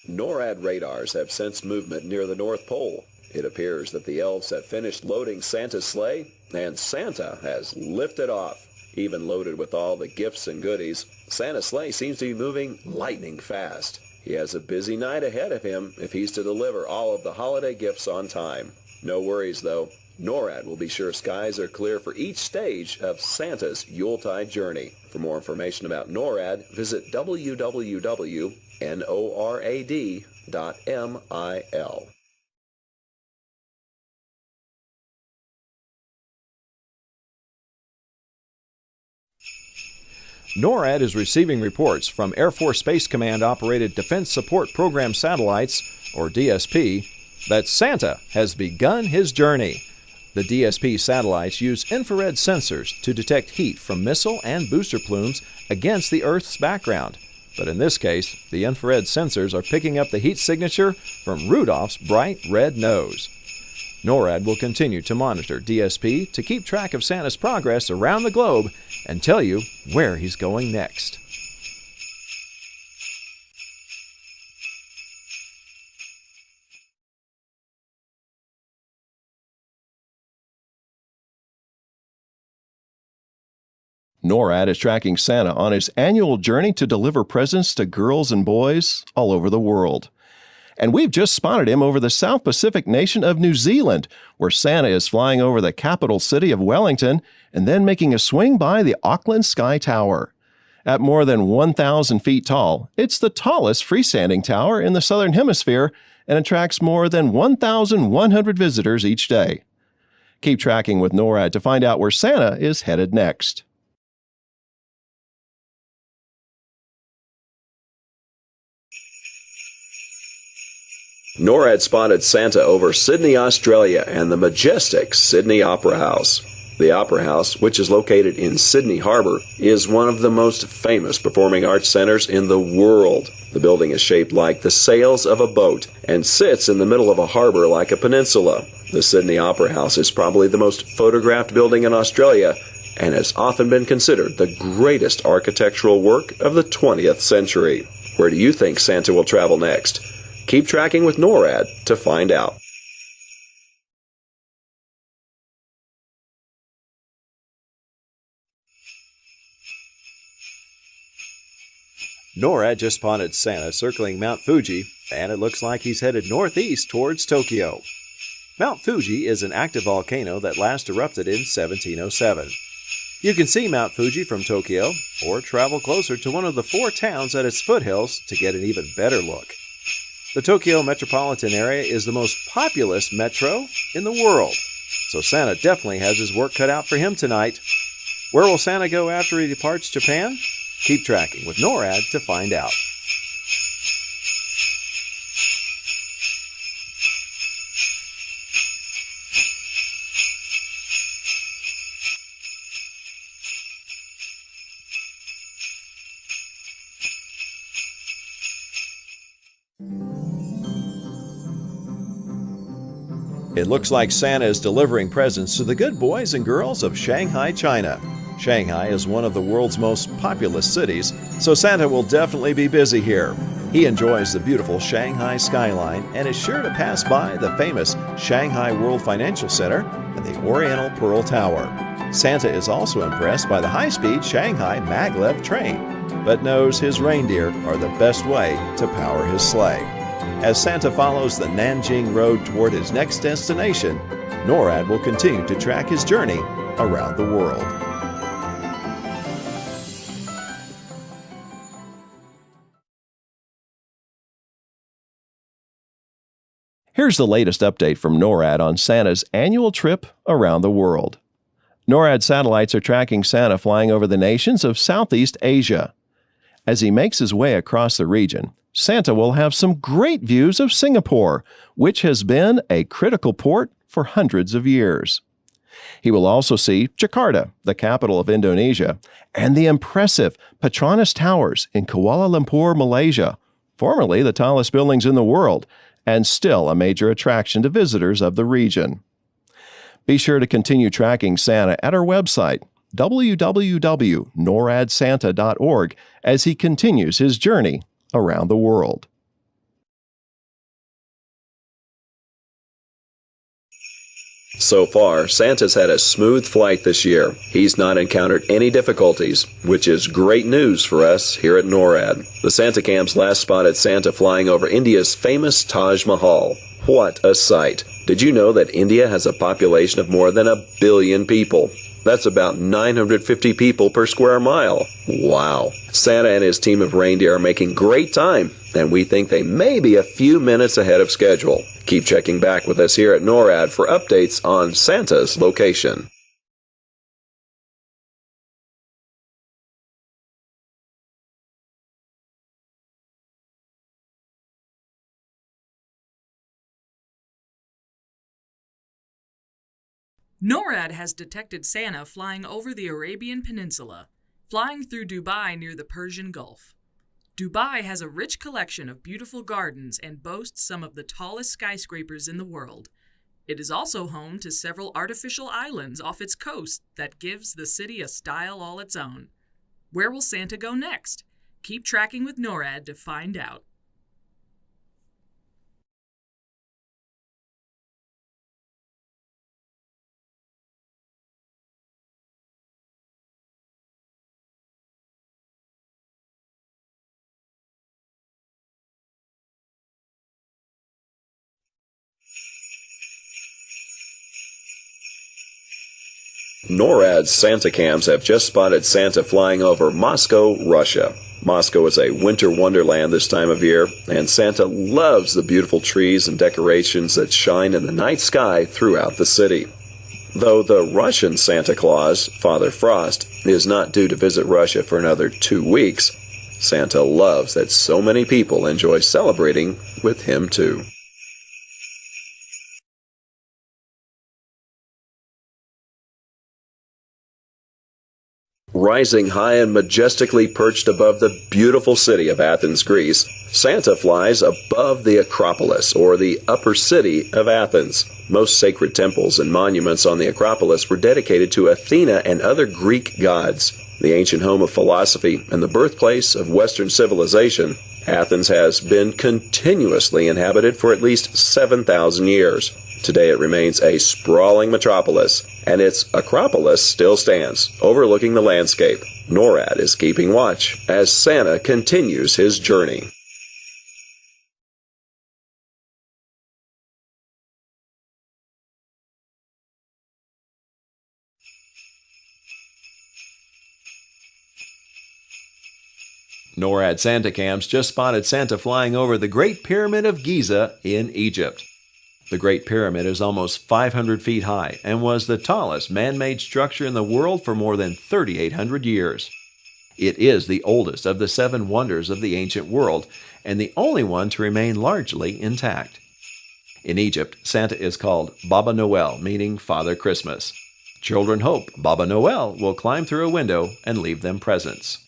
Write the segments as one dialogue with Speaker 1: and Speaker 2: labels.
Speaker 1: NORAD radars have sensed movement near the North Pole. It appears that the elves have finished loading Santa's sleigh, and Santa has lifted off. Even loaded with all the gifts and goodies, Santa's sleigh seems to be moving lightning fast. He has a busy night ahead of him if he's to deliver all of the holiday gifts on time. No worries, though. NORAD will be sure skies are clear for each stage of Santa's Yuletide journey. For more information about NORAD, visit www.norad.mil.
Speaker 2: NORAD is receiving reports from Air Force Space Command operated Defense Support Program satellites, or DSP, that Santa has begun his journey. The DSP satellites use infrared sensors to detect heat from missile and booster plumes against the Earth's background. But in this case, the infrared sensors are picking up the heat signature from Rudolph's bright red nose. NORAD will continue to monitor DSP to keep track of Santa's progress around the globe and tell you where he's going next.
Speaker 3: NORAD is tracking Santa on his annual journey to deliver presents to girls and boys all over the world. And we've just spotted him over the South Pacific nation of New Zealand, where Santa is flying over the capital city of Wellington and then making a swing by the Auckland Sky Tower. At more than 1,000 feet tall, it's the tallest freestanding tower in the Southern Hemisphere and attracts more than 1,100 visitors each day. Keep tracking with NORAD to find out where Santa is headed next.
Speaker 1: NORAD spotted Santa over Sydney, Australia, and the majestic Sydney Opera House. The Opera House, which is located in Sydney Harbour, is one of the most famous performing arts centers in the world. The building is shaped like the sails of a boat and sits in the middle of a harbour like a peninsula. The Sydney Opera House is probably the most photographed building in Australia and has often been considered the greatest architectural work of the 20th century. Where do you think Santa will travel next? Keep tracking with NORAD to find out.
Speaker 2: NORAD just spotted Santa circling Mount Fuji, and it looks like he's headed northeast towards Tokyo. Mount Fuji is an active volcano that last erupted in 1707. You can see Mount Fuji from Tokyo, or travel closer to one of the 4 towns at its foothills to get an even better look. The Tokyo metropolitan area is the most populous metro in the world, so Santa definitely has his work cut out for him tonight. Where will Santa go after he departs Japan? Keep tracking with NORAD to find out. It looks like Santa is delivering presents to the good boys and girls of Shanghai, China. Shanghai is one of the world's most populous cities, so Santa will definitely be busy here. He enjoys the beautiful Shanghai skyline and is sure to pass by the famous Shanghai World Financial Center and the Oriental Pearl Tower. Santa is also impressed by the high-speed Shanghai maglev train, but knows his reindeer are the best way to power his sleigh. As Santa follows the Nanjing Road toward his next destination, NORAD will continue to track his journey around the world.
Speaker 3: Here's the latest update from NORAD on Santa's annual trip around the world. NORAD satellites are tracking Santa flying over the nations of Southeast Asia. As he makes his way across the region, Santa will have some great views of Singapore, which has been a critical port for hundreds of years. He will also see Jakarta, the capital of Indonesia, and the impressive Petronas Towers in Kuala Lumpur, Malaysia, formerly the tallest buildings in the world, and still a major attraction to visitors of the region. Be sure to continue tracking Santa at our website, www.noradsanta.org, as he continues his journey around the world.
Speaker 1: So far, Santa's had a smooth flight this year. He's not encountered any difficulties, which is great news for us here at NORAD. The Santa Cams last spotted Santa flying over India's famous Taj Mahal. What a sight! Did you know that India has a population of more than 1 billion people? That's about 950 people per square mile. Wow! Santa and his team of reindeer are making great time, and we think they may be a few minutes ahead of schedule. Keep checking back with us here at NORAD for updates on Santa's location.
Speaker 4: NORAD has detected Santa flying over the Arabian Peninsula, flying through Dubai near the Persian Gulf. Dubai has a rich collection of beautiful gardens and boasts some of the tallest skyscrapers in the world. It is also home to several artificial islands off its coast that gives the city a style all its own. Where will Santa go next? Keep tracking with NORAD to find out.
Speaker 1: NORAD's Santa Cams have just spotted Santa flying over Moscow, Russia. Moscow is a winter wonderland this time of year, and Santa loves the beautiful trees and decorations that shine in the night sky throughout the city. Though the Russian Santa Claus, Father Frost, is not due to visit Russia for another 2 weeks, Santa loves that so many people enjoy celebrating with him too. Rising high and majestically perched above the beautiful city of Athens, Greece, Santa flies above the Acropolis, or the upper city of Athens. Most sacred temples and monuments on the Acropolis were dedicated to Athena and other Greek gods. The ancient home of philosophy and the birthplace of Western civilization, Athens has been continuously inhabited for at least 7,000 years. Today it remains a sprawling metropolis, and its Acropolis still stands, overlooking the landscape. NORAD is keeping watch as Santa continues his journey.
Speaker 2: NORAD Santa Cams just spotted Santa flying over the Great Pyramid of Giza in Egypt. The Great Pyramid is almost 500 feet high and was the tallest man-made structure in the world for more than 3,800 years. It is the oldest of the 7 wonders of the ancient world and the only one to remain largely intact. In Egypt, Santa is called Baba Noel, meaning Father Christmas. Children hope Baba Noel will climb through a window and leave them presents.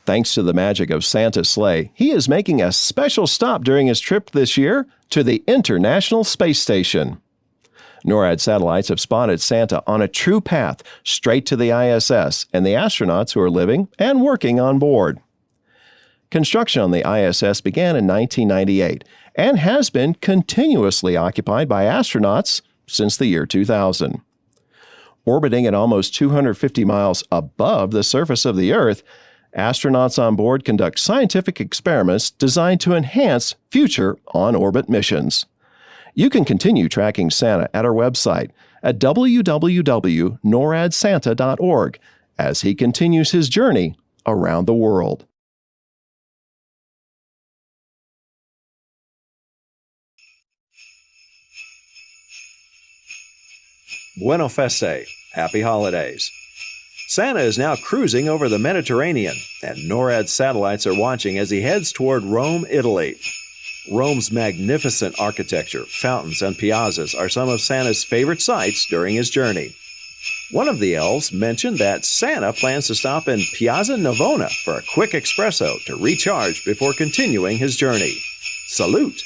Speaker 3: Thanks to the magic of Santa's sleigh, he is making a special stop during his trip this year to the International Space Station. NORAD satellites have spotted Santa on a true path straight to the ISS and the astronauts who are living and working on board. Construction on the ISS began in 1998 and has been continuously occupied by astronauts since the year 2000. Orbiting at almost 250 miles above the surface of the Earth, astronauts on board conduct scientific experiments designed to enhance future on-orbit missions. You can continue tracking Santa at our website at www.noradsanta.org as he continues his journey around the world.
Speaker 2: Buona feste. Happy holidays. Santa is now cruising over the Mediterranean, and NORAD satellites are watching as he heads toward Rome, Italy. Rome's magnificent architecture, fountains, and piazzas are some of Santa's favorite sights during his journey. One of the elves mentioned that Santa plans to stop in Piazza Navona for a quick espresso to recharge before continuing his journey. Salute!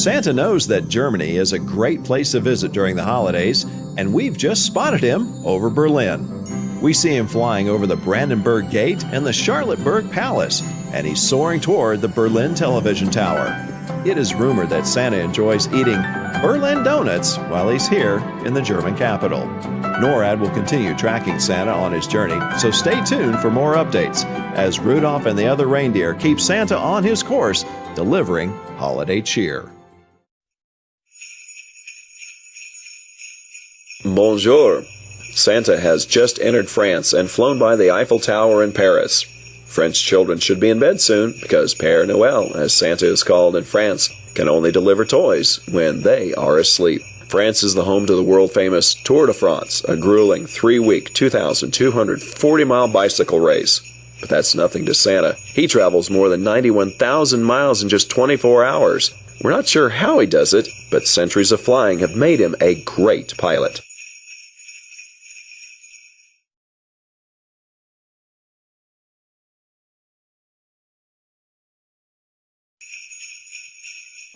Speaker 2: Santa knows that Germany is a great place to visit during the holidays, and we've just spotted him over Berlin. We see him flying over the Brandenburg Gate and the Charlottenburg Palace, and he's soaring toward the Berlin Television Tower. It is rumored that Santa enjoys eating Berlin donuts while he's here in the German capital. NORAD will continue tracking Santa on his journey, so stay tuned for more updates as Rudolph and the other reindeer keep Santa on his course, delivering holiday cheer.
Speaker 1: Bonjour. Santa has just entered France and flown by the Eiffel Tower in Paris. French children should be in bed soon because Père Noël, as Santa is called in France, can only deliver toys when they are asleep. France is the home to the world-famous Tour de France, a grueling 3-week, 2,240-mile bicycle race. But that's nothing to Santa. He travels more than 91,000 miles in just 24 hours. We're not sure how he does it, but centuries of flying have made him a great pilot.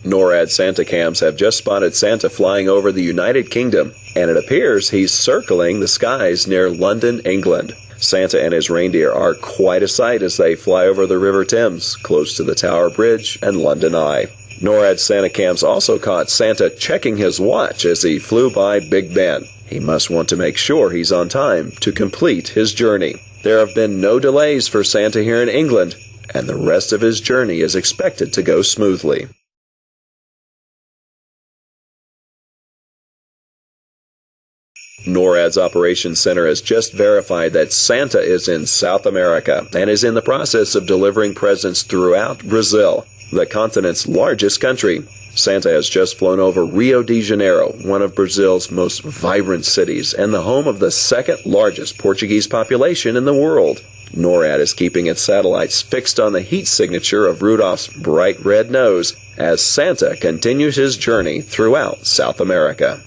Speaker 1: NORAD Santa cams have just spotted Santa flying over the United Kingdom, and it appears he's circling the skies near London, England. Santa and his reindeer are quite a sight as they fly over the River Thames, close to the Tower Bridge and London Eye. NORAD Santa cams also caught Santa checking his watch as he flew by Big Ben. He must want to make sure he's on time to complete his journey. There have been no delays for Santa here in England, and the rest of his journey is expected to go smoothly. NORAD's Operations Center has just verified that Santa is in South America and is in the process of delivering presents throughout Brazil, the continent's largest country. Santa has just flown over Rio de Janeiro, one of Brazil's most vibrant cities and the home of the second largest Portuguese population in the world. NORAD is keeping its satellites fixed on the heat signature of Rudolph's bright red nose as Santa continues his journey throughout South America.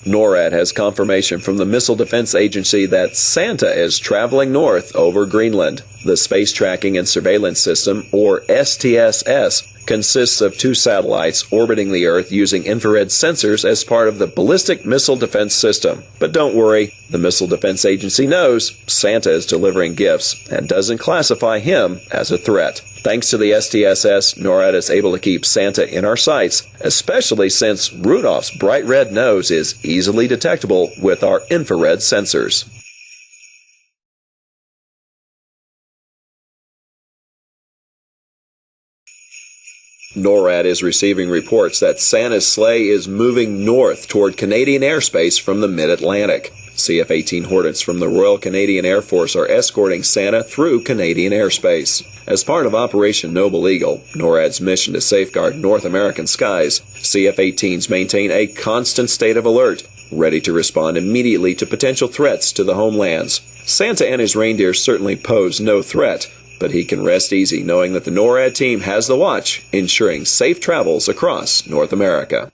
Speaker 1: NORAD has confirmation from the Missile Defense Agency that Santa is traveling north over Greenland. The Space Tracking and Surveillance System, or STSS, consists of 2 satellites orbiting the Earth using infrared sensors as part of the Ballistic Missile Defense System. But don't worry, the Missile Defense Agency knows Santa is delivering gifts and doesn't classify him as a threat. Thanks to the STSS, NORAD is able to keep Santa in our sights, especially since Rudolph's bright red nose is easily detectable with our infrared sensors. NORAD is receiving reports that Santa's sleigh is moving north toward Canadian airspace from the mid-Atlantic. CF-18 Hornets from the Royal Canadian Air Force are escorting Santa through Canadian airspace. As part of Operation Noble Eagle, NORAD's mission to safeguard North American skies, CF-18s maintain a constant state of alert, ready to respond immediately to potential threats to the homelands. Santa and his reindeer certainly pose no threat, but he can rest easy knowing that the NORAD team has the watch, ensuring safe travels across North America.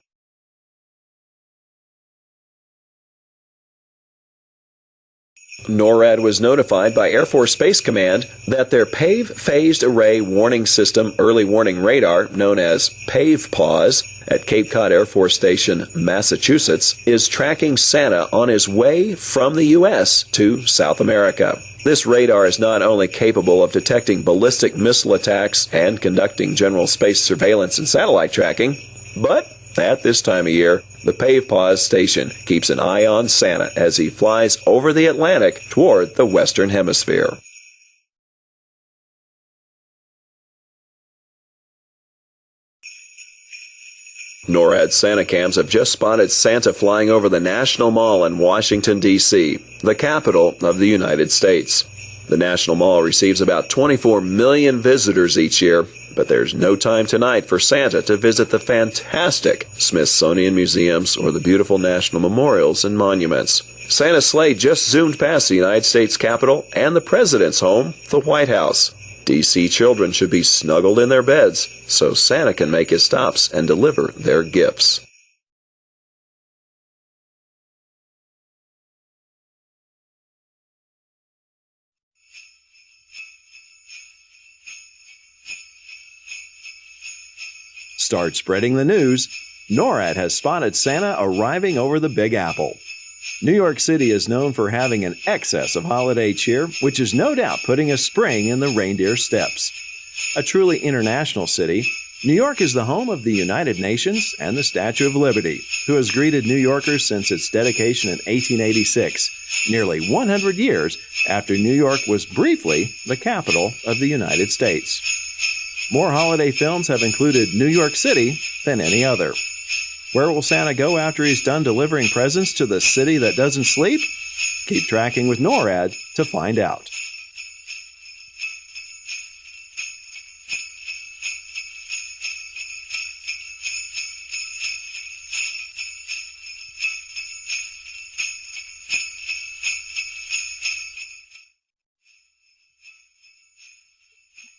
Speaker 1: NORAD was notified by Air Force Space Command that their PAVE Phased Array Warning System Early Warning Radar, known as PAVE-PAWS, at Cape Cod Air Force Station, Massachusetts, is tracking Santa on his way from the U.S. to South America. This radar is not only capable of detecting ballistic missile attacks and conducting general space surveillance and satellite tracking, but at this time of year, the PAVE-PAWS station keeps an eye on Santa as he flies over the Atlantic toward the Western Hemisphere. NORAD Santa cams have just spotted Santa flying over the National Mall in Washington, D.C., the capital of the United States. The National Mall receives about 24 million visitors each year, but there's no time tonight for Santa to visit the fantastic Smithsonian museums or the beautiful national memorials and monuments. Santa's sleigh just zoomed past the United States Capitol and the President's home, the White House. D.C. children should be snuggled in their beds so Santa can make his stops and deliver their gifts.
Speaker 2: Start spreading the news. NORAD has spotted Santa arriving over the Big Apple. New York City is known for having an excess of holiday cheer, which is no doubt putting a spring in the reindeer steps. A truly international city, New York is the home of the United Nations and the Statue of Liberty, who has greeted New Yorkers since its dedication in 1886, nearly 100 years after New York was briefly the capital of the United States. More holiday films have included New York City than any other. Where will Santa go after he's done delivering presents to the city that doesn't sleep? Keep tracking with NORAD to find out.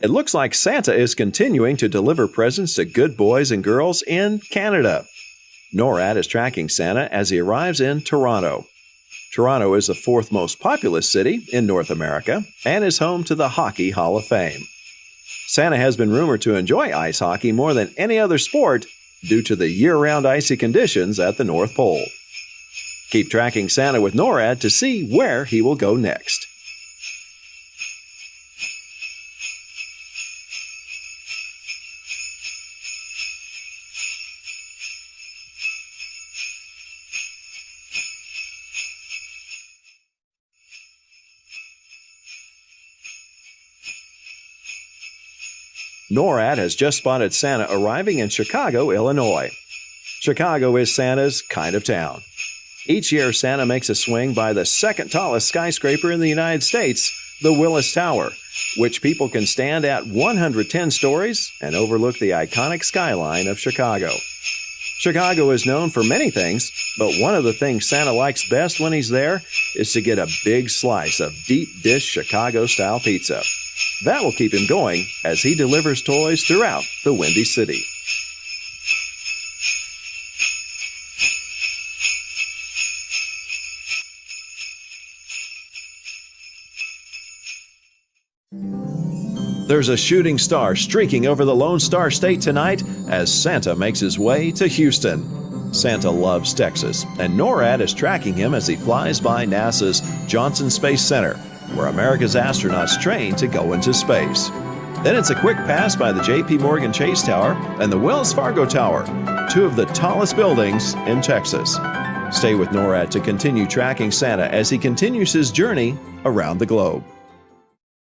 Speaker 2: It looks like Santa is continuing to deliver presents to good boys and girls in Canada. NORAD is tracking Santa as he arrives in Toronto. Toronto is the fourth most populous city in North America and is home to the Hockey Hall of Fame. Santa has been rumored to enjoy ice hockey more than any other sport due to the year-round icy conditions at the North Pole. Keep tracking Santa with NORAD to see where he will go next. NORAD has just spotted Santa arriving in Chicago, Illinois. Chicago is Santa's kind of town. Each year, Santa makes a swing by the second tallest skyscraper in the United States, the Willis Tower, which people can stand at 110 stories and overlook the iconic skyline of Chicago. Chicago is known for many things, but one of the things Santa likes best when he's there is to get a big slice of deep dish Chicago-style pizza. That will keep him going as he delivers toys throughout the Windy City. There's a shooting star streaking over the Lone Star State tonight as Santa makes his way to Houston. Santa loves Texas, and NORAD is tracking him as he flies by NASA's Johnson Space Center, where America's astronauts train to go into space. Then it's a quick pass by the J.P. Morgan Chase Tower and the Wells Fargo Tower, two of the tallest buildings in Texas. Stay with NORAD to continue tracking Santa as he continues his journey around the globe.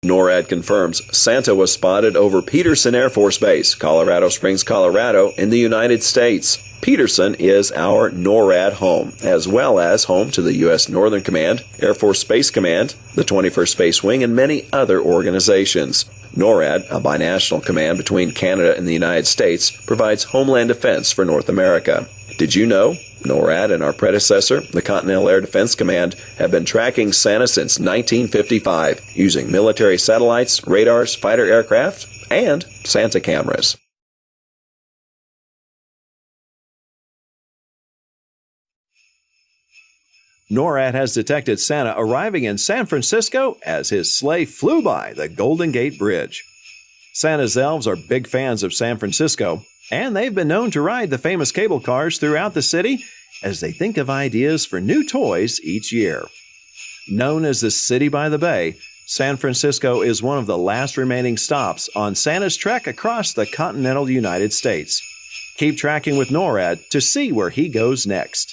Speaker 1: NORAD confirms Santa was spotted over Peterson Air Force Base, Colorado Springs, Colorado, in the United States. Peterson is our NORAD home, as well as home to the U.S. Northern Command, Air Force Space Command, the 21st Space Wing, and many other organizations. NORAD, a binational command between Canada and the United States, provides homeland defense for North America. Did you know NORAD and our predecessor, the Continental Air Defense Command, have been tracking Santa since 1955, using military satellites, radars, fighter aircraft, and Santa cameras.
Speaker 2: NORAD has detected Santa arriving in San Francisco as his sleigh flew by the Golden Gate Bridge. Santa's elves are big fans of San Francisco, and they've been known to ride the famous cable cars throughout the city as they think of ideas for new toys each year. Known as the City by the Bay, San Francisco is one of the last remaining stops on Santa's trek across the continental United States. Keep tracking with NORAD to see where he goes next.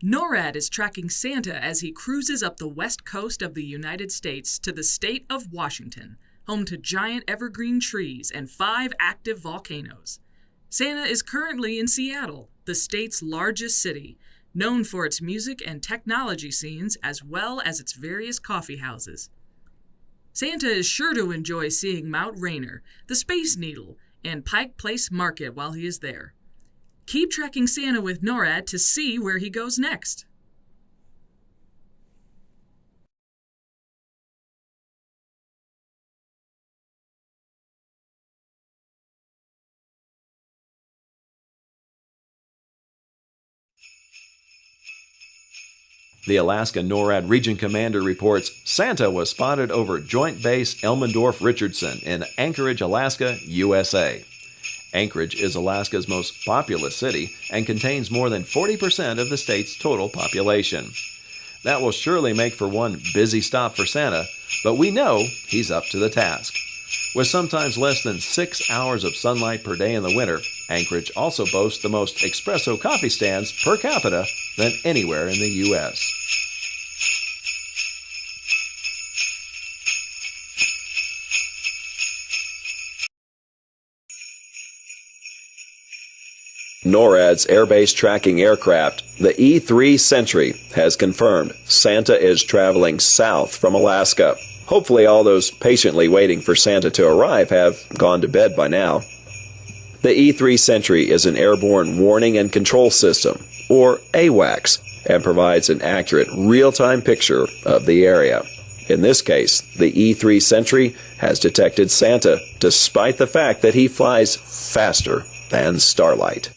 Speaker 4: NORAD is tracking Santa as he cruises up the west coast of the United States to the state of Washington, home to giant evergreen trees and 5 active volcanoes. Santa is currently in Seattle, the state's largest city, known for its music and technology scenes as well as its various coffee houses. Santa is sure to enjoy seeing Mount Rainier, the Space Needle, and Pike Place Market while he is there. Keep tracking Santa with NORAD to see where he goes next.
Speaker 2: The Alaska NORAD Region Commander reports Santa was spotted over Joint Base Elmendorf-Richardson in Anchorage, Alaska, USA. Anchorage is Alaska's most populous city and contains more than 40% of the state's total population. That will surely make for one busy stop for Santa, but we know he's up to the task. With sometimes less than 6 hours of sunlight per day in the winter, Anchorage also boasts the most espresso coffee stands per capita than anywhere in the U.S.
Speaker 1: NORAD's airbase tracking aircraft, the E-3 Sentry, has confirmed Santa is traveling south from Alaska. Hopefully all those patiently waiting for Santa to arrive have gone to bed by now. The E-3 Sentry is an airborne warning and control system, or AWACS, and provides an accurate real-time picture of the area. In this case, the E-3 Sentry has detected Santa despite the fact that he flies faster than starlight.